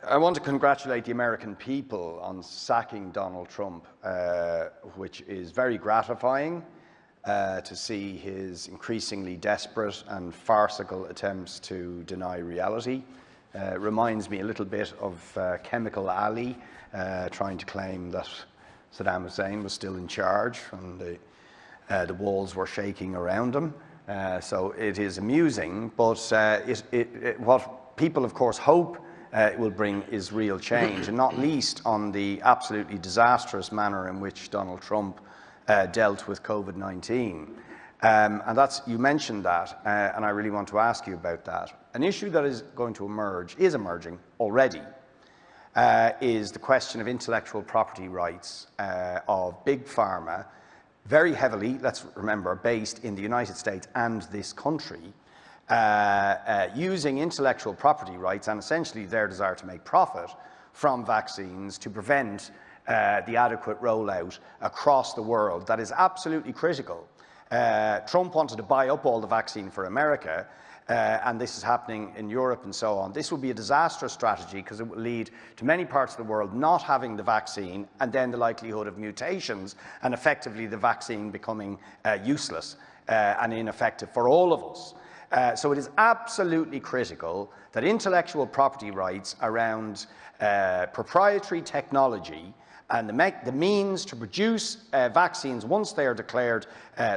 I want to congratulate the American people on sacking Donald Trump, which is very gratifying to see his increasingly desperate and farcical attempts to deny reality. It reminds me a little bit of Chemical Ali trying to claim that Saddam Hussein was still in charge and the walls were shaking around him. So it is amusing, but what people, of course, hope it will bring is real change, and not least on the absolutely disastrous manner in which Donald Trump dealt with COVID-19. And you mentioned that, and I really want to ask you about that. An issue that is going to is emerging already, is the question of intellectual property rights of Big Pharma, very heavily, let's remember, based in the United States and this country, using intellectual property rights and essentially their desire to make profit from vaccines to prevent the adequate rollout across the world that is absolutely critical. Trump wanted to buy up all the vaccine for America, and this is happening in Europe and so on. This will be a disastrous strategy because it will lead to many parts of the world not having the vaccine, and then the likelihood of mutations and effectively the vaccine becoming useless and ineffective for all of us. So it is absolutely critical that intellectual property rights around proprietary technology and the means to produce vaccines once they are declared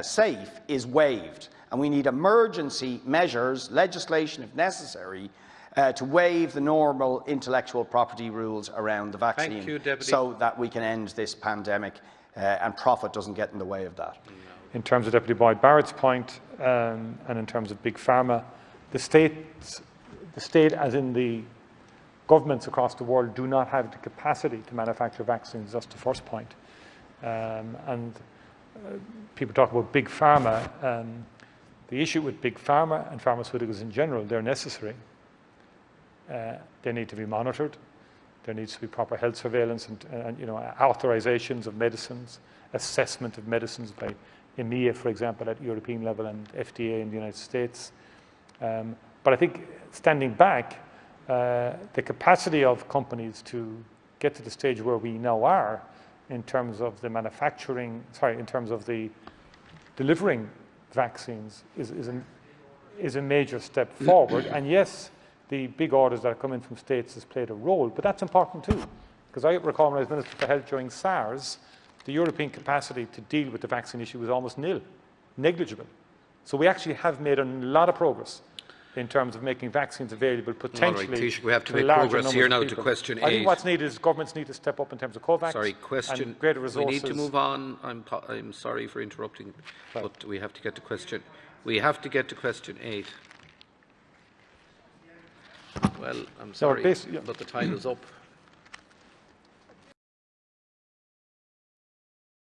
safe is waived. And we need emergency measures, legislation if necessary, to waive the normal intellectual property rules around the vaccine so that we can end this pandemic and profit doesn't get in the way of that. In terms of Deputy Boyd Barrett's point, and in terms of Big Pharma, the state, as in the governments across the world, do not have the capacity to manufacture vaccines. That's the first point. People talk about Big Pharma. The issue with Big Pharma and pharmaceuticals in general, they're necessary. They need to be monitored. There needs to be proper health surveillance and authorizations of medicines, assessment of medicines by EMEA, for example, at European level, and FDA in the United States. But I think, standing back, the capacity of companies to get to the stage where we now are in terms of the in terms of the delivering vaccines is a major step forward. And yes, the big orders that are coming from states has played a role, but that's important too. Because I recall when I was Minister for Health during SARS, the European capacity to deal with the vaccine issue was almost nil, negligible. So we actually have made a lot of progress in terms of making vaccines available potentially. All right, Taoiseach, we have to make progress here now to question 8. I think what's needed is governments need to step up in terms of COVAX. Sorry, question. And greater resources. We need to move on. I'm sorry for interrupting, but we have to get to question. We have to get to question 8. Well, I'm sorry, but the time is up.